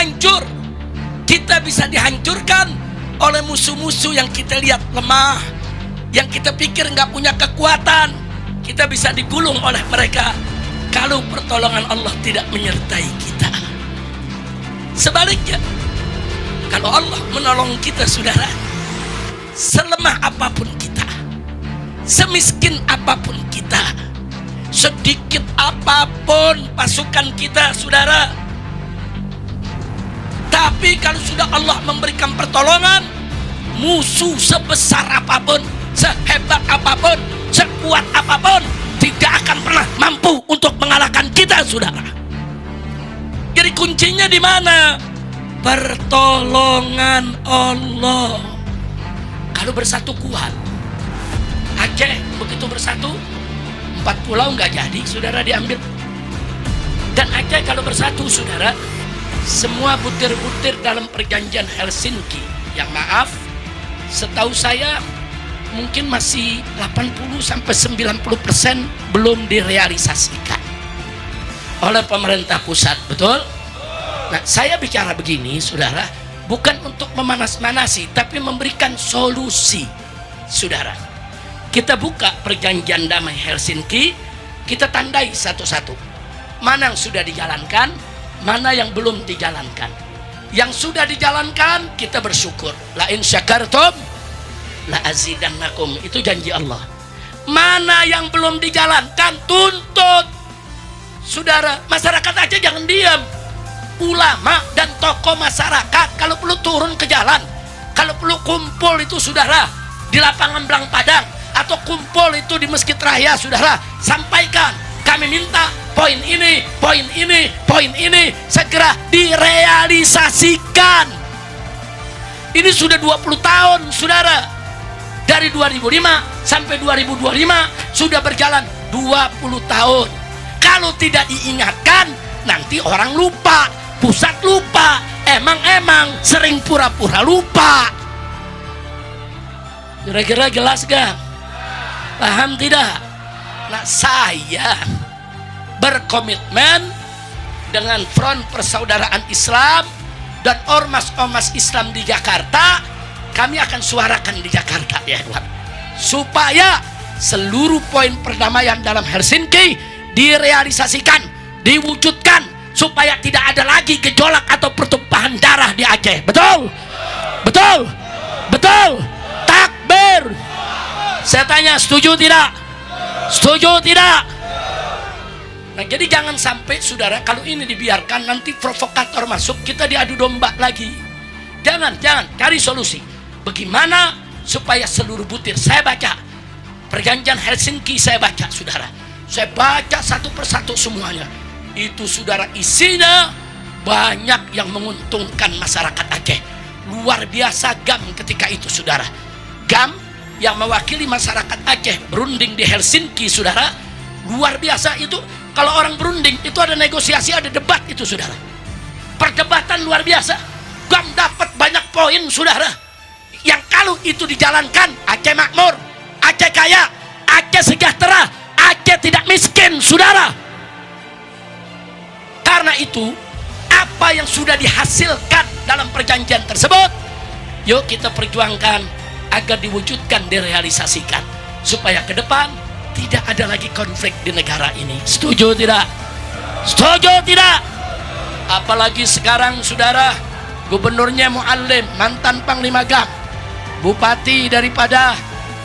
hancur. Kita bisa dihancurkan oleh musuh-musuh yang kita lihat lemah, yang kita pikir nggak punya kekuatan. Kita bisa digulung oleh mereka kalau pertolongan Allah tidak menyertai kita. Sebaliknya, kalau Allah menolong kita, saudara, selemah apapun kita, semiskin apapun kita, sedikit apapun pasukan kita, saudara, tapi kalau sudah Allah memberikan pertolongan, musuh sebesar apapun, sehebat apapun, sekuat apapun, tidak akan pernah mampu untuk mengalahkan kita, saudara. Jadi kuncinya di mana? Pertolongan Allah. Kalau bersatu kuat. Aceh begitu bersatu, 4 pulau nggak jadi, saudara, diambil. Dan Aceh kalau bersatu, saudara, semua butir-butir dalam perjanjian Helsinki, yang maaf, setahu saya mungkin masih 80-90% belum direalisasikan oleh pemerintah pusat, betul? Nah, saya bicara begini, saudara, bukan untuk memanas-manasi, tapi memberikan solusi, saudara. Kita buka perjanjian damai Helsinki, kita tandai satu-satu. Mana yang sudah dijalankan, mana yang belum dijalankan. Yang sudah dijalankan, kita bersyukur. La in syakartum la azidannakum, itu janji Allah. Mana yang belum dijalankan, tuntut. Saudara, masyarakat aja jangan diam. Ulama dan tokoh masyarakat kalau perlu turun ke jalan, kalau perlu kumpul itu, saudara, di lapangan Belang Padang, atau kumpul itu di Masjid Raya, saudara, sampaikan, kami minta poin ini, poin ini, poin ini segera direalisasikan. Ini sudah 20 tahun, saudara. Dari 2005 sampai 2025 sudah berjalan 20 tahun. Kalau tidak diingatkan, nanti orang lupa, pusat lupa, emang sering pura-pura lupa. Kira-kira jelas gak? Paham tidak? Nah, saya berkomitmen dengan Front Persaudaraan Islam dan ormas-ormas Islam di Jakarta. Kami akan suarakan di Jakarta, ya Tuhan, supaya seluruh poin perdamaian dalam Helsinki direalisasikan, diwujudkan, supaya tidak ada lagi gejolak atau pertumpahan darah di Aceh. Betul? Betul? Betul? Takbir. Saya tanya, setuju tidak? Setuju tidak? Nah, jadi jangan sampai, saudara, kalau ini dibiarkan nanti provokator masuk, kita diadu domba lagi. Jangan, cari solusi. Bagaimana supaya seluruh butir, saya baca perjanjian Helsinki, saya baca, saudara, saya baca satu persatu semuanya. Itu, saudara, isinya banyak yang menguntungkan masyarakat Aceh. Luar biasa GAM ketika itu, saudara. GAM yang mewakili masyarakat Aceh berunding di Helsinki, saudara, luar biasa itu. Kalau orang berunding itu ada negosiasi, ada debat itu, saudara. Perdebatan luar biasa. GAM dapat banyak poin, saudara, yang kalau itu dijalankan, Aceh makmur, Aceh kaya, Aceh sejahtera, Aceh tidak miskin, saudara. Karena itu, apa yang sudah dihasilkan dalam perjanjian tersebut, yuk kita perjuangkan agar diwujudkan, direalisasikan, supaya ke depan tidak ada lagi konflik di negara ini. Setuju tidak? Setuju tidak? Apalagi sekarang, saudara, gubernurnya Muallim, mantan Panglima GAM, bupati daripada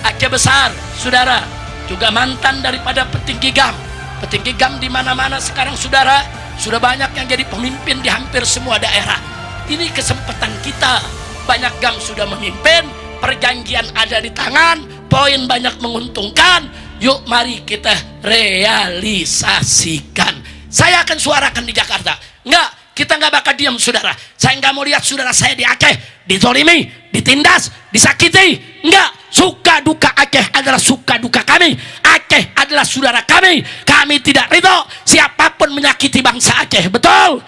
Aceh Besar, saudara, juga mantan daripada petinggi GAM. Petinggi GAM di mana-mana sekarang, saudara, sudah banyak yang jadi pemimpin di hampir semua daerah. Ini kesempatan kita. Banyak GAM sudah memimpin, perjanjian ada di tangan, poin banyak menguntungkan. Yuk mari kita realisasikan. Saya akan suarakan di Jakarta. Enggak, kita nggak bakal diam, saudara. Saya nggak mau lihat saudara saya di Aceh ditolimi, ditindas, disakiti. Enggak, suka duka Aceh adalah suka duka kami. Aceh adalah saudara kami. Kami tidak ridho siapapun menyakiti bangsa Aceh. Betul?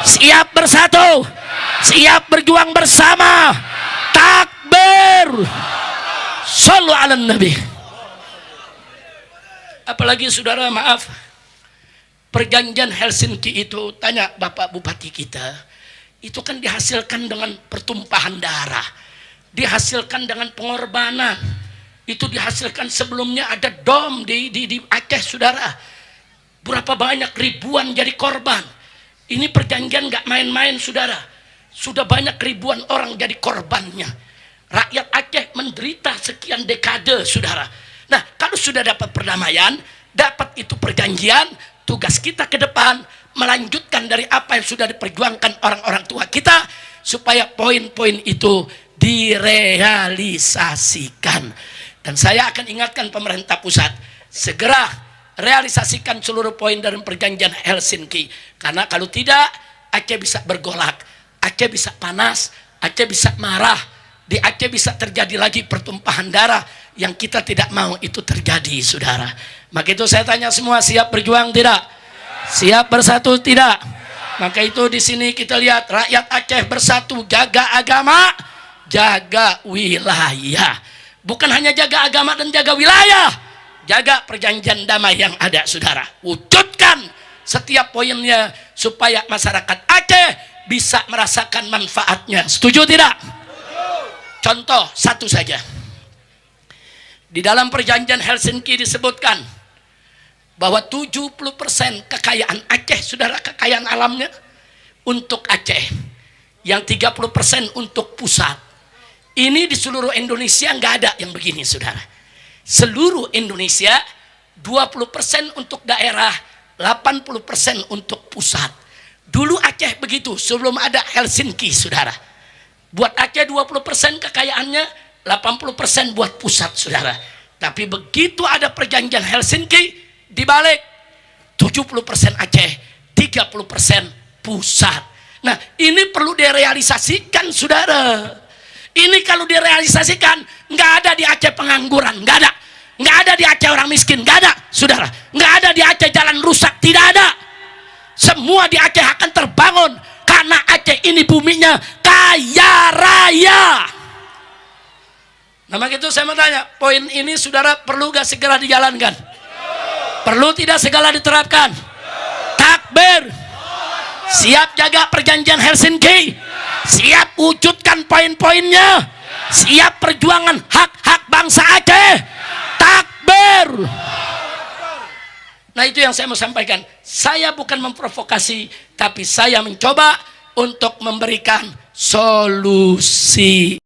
Siap bersatu, siap berjuang bersama. Takbir. Shallu ala Nabi. Apalagi, saudara, maaf, perjanjian Helsinki itu, tanya Bapak Bupati kita, itu kan dihasilkan dengan pertumpahan darah, dihasilkan dengan pengorbanan. Itu dihasilkan sebelumnya ada dom di Aceh, saudara. Berapa banyak ribuan jadi korban. Ini perjanjian gak main-main, saudara. Sudah banyak ribuan orang jadi korbannya. Rakyat Aceh menderita sekian dekade, saudara. Nah, kalau sudah dapat perdamaian, dapat itu perjanjian, tugas kita ke depan melanjutkan dari apa yang sudah diperjuangkan orang-orang tua kita, supaya poin-poin itu direalisasikan. Dan saya akan ingatkan pemerintah pusat, segera realisasikan seluruh poin dari perjanjian Helsinki. Karena kalau tidak, Aceh bisa bergolak, Aceh bisa panas, Aceh bisa marah, di Aceh bisa terjadi lagi pertumpahan darah yang kita tidak mau itu terjadi, saudara. Maka itu saya tanya semua, siap berjuang tidak? Siap bersatu tidak? Maka itu di sini kita lihat rakyat Aceh bersatu, jaga agama, jaga wilayah. Bukan hanya jaga agama dan jaga wilayah, jaga perjanjian damai yang ada, saudara. Wujudkan setiap poinnya supaya masyarakat Aceh bisa merasakan manfaatnya. Setuju tidak? Contoh satu saja. Di dalam perjanjian Helsinki disebutkan bahwa 70% kekayaan Aceh, saudara, kekayaan alamnya untuk Aceh, yang 30% untuk pusat. Ini di seluruh Indonesia nggak ada yang begini, saudara. Seluruh Indonesia 20% untuk daerah, 80% untuk pusat. Dulu Aceh begitu sebelum ada Helsinki, saudara. Buat Aceh 20% kekayaannya, 80% buat pusat, saudara. Tapi begitu ada perjanjian Helsinki, dibalik 70% Aceh, 30% pusat. Nah, ini perlu direalisasikan, saudara. Ini kalau direalisasikan, nggak ada di Aceh pengangguran, nggak ada. Nggak ada di Aceh orang miskin, nggak ada, saudara. Nggak ada di Aceh jalan rusak, tidak ada. Semua di Aceh akan terbangun, karena Aceh ini buminya kaya raya. Nah, maka itu saya mau tanya, poin ini, saudara, perlu gak segera dijalankan? Perlu tidak segera diterapkan? Takbir. Siap jaga perjanjian Helsinki, siap wujudkan poin-poinnya, siap perjuangan hak-hak bangsa Aceh. Takbir. Nah, itu yang saya mau sampaikan. Saya bukan memprovokasi, tapi saya mencoba untuk memberikan solusi.